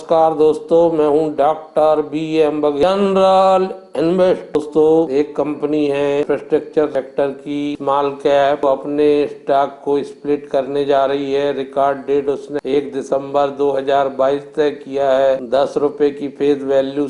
नमस्कार दोस्तों, मैं हूं डॉक्टर BM जनरल इन्वेस्ट। दोस्तों, एक कंपनी है इंफ्रास्ट्रक्चर सेक्टर की स्मॉल कैप, वो अपने स्टॉक को स्प्लिट करने जा रही है। रिकॉर्ड डेट उसने 1 दिसंबर 2022 तय किया है। 10 रुपए की फेस वैल्यू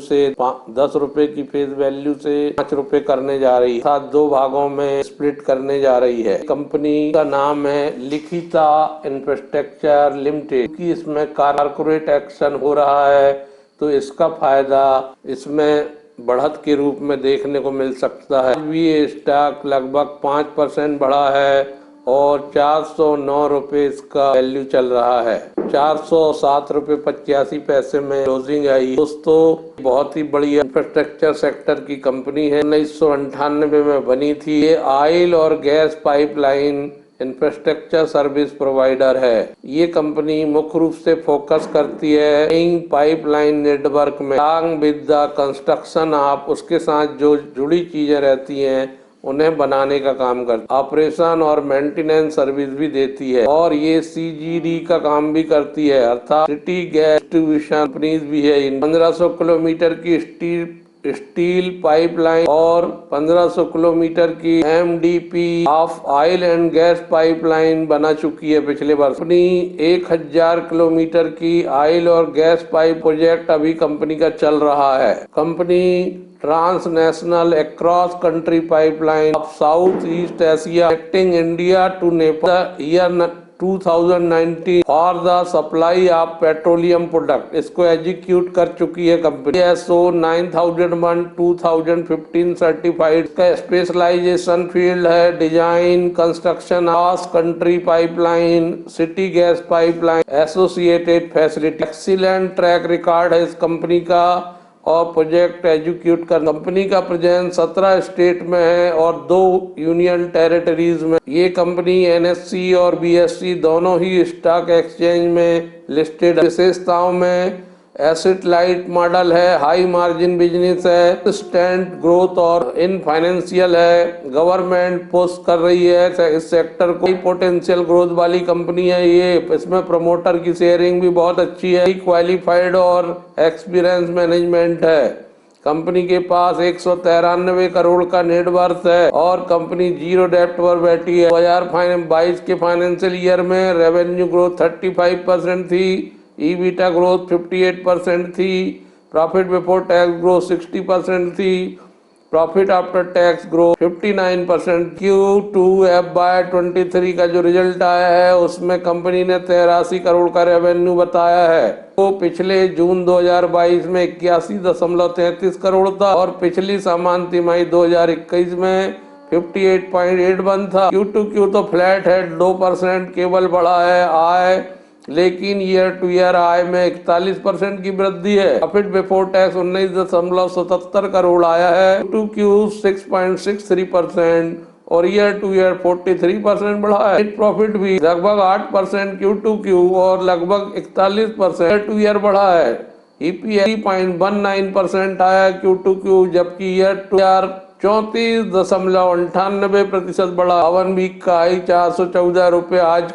से 5 रुपए करने जा रही है। साथ 2 भागों में स्प्लिट करने जा रही है। कंपनी का नाम है लिखिता इंफ्रास्ट्रक्चर लिमिटेड। कि इसमें कॉर्पोरेट एक्शन हो रहा है तो इसका फायदा इसमें बढ़त के रूप में देखने को मिल सकता है। अभी ये स्टॉक लगभग 5% बढ़ा है और 409 रुपए इसका वैल्यू चल रहा है। 407 रुपए 85 पैसे में क्लोजिंग आई। दोस्तों, बहुत ही बड़ी इंफ्रास्ट्रक्चर सेक्टर की कंपनी है। 1998 में बनी थी। ये ऑयल और gas pipeline infrastructure service provider है। ये कंपनी मुख्य रूप से फोकस करती है पाइपलाइन नेटवर्क में विद द कंस्ट्रक्शन ऑफ, उसके साथ जो जुड़ी चीजें रहती हैं उन्हें बनाने का काम करती है। ऑपरेशन और मेंटेनेंस सर्विस भी देती है और ये CGD का काम भी करती है, अर्थात सिटी गैस डिस्ट्रीब्यूशन कंपनीज भी है। 1500 किलोमीटर की स्टील पाइपलाइन और 1500 किलोमीटर की MDP of oil and gas pipeline बना चुकी है पिछले वर्ष। अपनी 1000 किलोमीटर की ऑयल और गैस पाइप प्रोजेक्ट अभी कंपनी का चल रहा है। Company transnational across country pipeline of South East Asia connecting India to Nepal year 2019 for the supply of petroleum product, इसको एग्जीक्यूट कर चुकी है कंपनी। ISO 9001 2015 सर्टिफाइड का स्पेशलाइजेशन फील्ड है design construction of country pipeline, city gas pipeline, associated facility. Excellent track record है इस company का और प्रोजेक्ट एग्जीक्यूट कर। कंपनी का प्रेजेंस 17 स्टेट में है और 2 यूनियन टेरिटरीज में। ये कंपनी NSE और BSE दोनों ही स्टॉक एक्सचेंज में लिस्टेड। विशेषताओं में एसेट लाइट मॉडल है, हाई मार्जिन बिजनेस है, स्टैंड ग्रोथ और इन फाइनेंशियल है। गवर्नमेंट पुश कर रही है इस सेक्टर को। पोटेंशियल ग्रोथ वाली कंपनी है ये। इसमें प्रमोटर की शेयरिंग भी बहुत अच्छी है। क्वालिफाइड और एक्सपीरियंस मैनेजमेंट है। कंपनी के पास 193 करोड़ का नेटवर्थ है और कंपनी जीरो डेप्ट पर बैठी है। 2022 के फाइनेंशियल ईयर में रेवेन्यू ग्रोथ 35% थी, EBITDA ग्रोथ 58% थी, प्रॉफिट बिफोर टैक्स ग्रोथ 60% थी, profit after tax growth 59%। Q2 FY23 का जो रिजल्ट आया है उसमें कंपनी ने 83 करोड़ का रेवेन्यू बताया है। तो पिछले जून 2022 में 81.33 करोड़ था और पिछली समान तिमाही 2021 में 58.81 था। Q2Q तो फ्लैट है, 2% केवल बढ़ा है आय, लेकिन ईयर टू ईयर आय में 41% की वृद्धि है। प्रॉफिट बिफोर टैक्स 19.77 करोड़ आया है। Q2Q 6.63% और ईयर टू ईयर 43% बढ़ा है। नेट प्रॉफिट भी लगभग 8% Q2Q और लगभग 41% ईयर टू ईयर बढ़ा है। EPS 3.19% आया Q2Q, जबकि ईयर टू ईयर 34.98% बढ़ा। 52 वीक का हाई 414 रुपए आज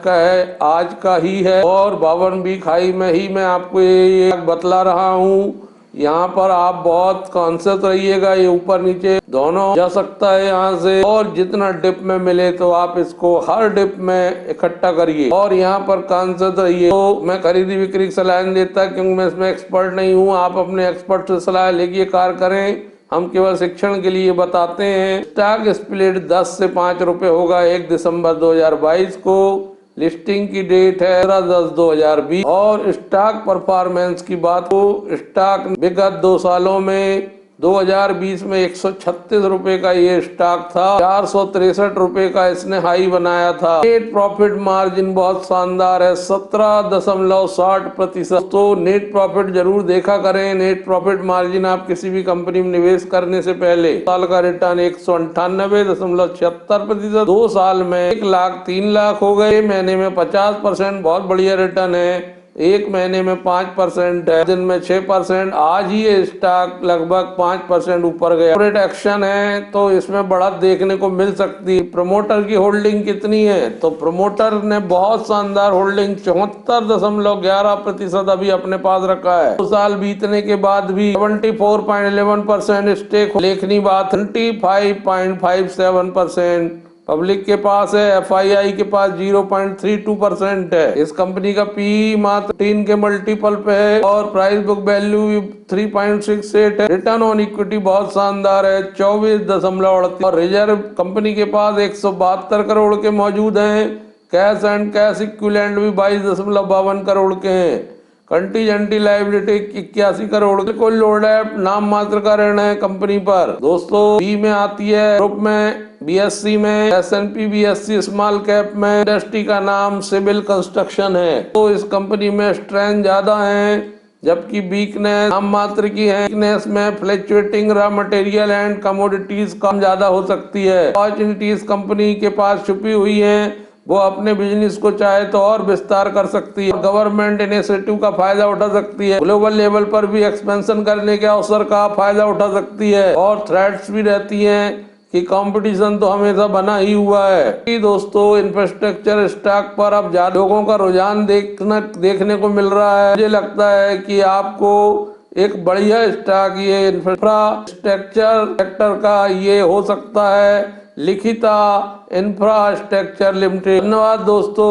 का ही है और 52 वीक हाई में ही मैं आपको ये बतला रहा हूँ। यहाँ पर आप बहुत कॉन्शियस रहिएगा, ये ऊपर नीचे दोनों जा सकता है यहाँ से, और जितना डिप में मिले तो आप इसको हर डिप में इकट्ठा करिए और यहाँ पर कॉन्शियस रहिए। तो मैं खरीदी बिक्री की सलाह नहीं देता क्योंकि मैं इसमें एक्सपर्ट नहीं हूँ। आप अपने एक्सपर्ट से सलाह लेके कार्य करें, हम केवल शिक्षण के लिए बताते हैं। स्टॉक स्प्लिट 10 से 5 रुपए होगा 1 दिसंबर 2022 को। लिस्टिंग की डेट है 15/10/2020 और स्टॉक परफॉर्मेंस की बात हो, स्टॉक विगत 2 सालों में 2020 में 136 रुपए का ये स्टॉक था, 463 रुपए का इसने हाई बनाया था। नेट प्रॉफिट मार्जिन बहुत शानदार है, 17.60%। तो नेट प्रॉफिट जरूर देखा करें। नेट प्रॉफिट मार्जिन आप किसी भी कंपनी में निवेश करने से पहले। साल का रिटर्न 198.76%। 2 साल में 1 लाख 3 लाख हो गए, महीने में 50%, बहुत बढ़िया रिटर्न है। एक महीने में 5% है, दिन में 6%। आज ही ये स्टॉक लगभग 5% ऊपर गया। कॉर्पोरेट एक्शन है तो इसमें बढ़त देखने को मिल सकती है। प्रमोटर की होल्डिंग कितनी है, तो प्रमोटर ने बहुत शानदार होल्डिंग 74.11% अभी अपने पास रखा है। 2 साल बीतने के बाद भी 74.11% स्टेक। लेखनी बात 25.57% पब्लिक के पास है। FII के पास 0.32% है। इस कंपनी का PE मात्र 3 के मल्टीपल पे है और प्राइस बुक वैल्यू 3.68 है। रिटर्न ऑन इक्विटी बहुत शानदार है 24.38 और रिजर्व कंपनी के पास 172 करोड़ के मौजूद हैं। कैश एंड कैश इक्विवेलेंट भी 22.52 करोड़ के हैं। कंटीजेंटी लायबिलिटी 81 करोड़। कोई लोड है, नाम मात्र का ऋण है कंपनी पर। दोस्तों बी में आती है, ग्रुप में BSC में, S&P BSC स्मॉल कैप में इंडस्ट्री का नाम सिविल कंस्ट्रक्शन है। तो इस कंपनी में स्ट्रेंथ ज्यादा है जबकि वीकनेस नाम मात्र की है। वीकनेस में fluctuating raw material and commodities कम ज्यादा हो सकती है। अपॉर्चुनिटीज कंपनी के पास छुपी हुई है, वो अपने बिजनेस को चाहे तो और विस्तार कर सकती है। गवर्नमेंट इनिशिएटिव का फायदा उठा सकती है। ग्लोबल लेवल पर भी एक्सपेंशन करने के अवसर का फायदा उठा सकती है और थ्रेट्स भी रहती हैं कि कंपटीशन तो हमेशा बना ही हुआ है। दोस्तों इंफ्रास्ट्रक्चर स्टॉक पर अब ज्यादा लोगों का रुझान देखने को मिल रहा है। मुझे लगता है कि आपको एक बढ़िया स्टॉक ये इंफ्रास्ट्रक्चर सेक्टर का ये हो सकता है, लिखिता इंफ्रास्ट्रक्चर लिमिटेड। धन्यवाद दोस्तों।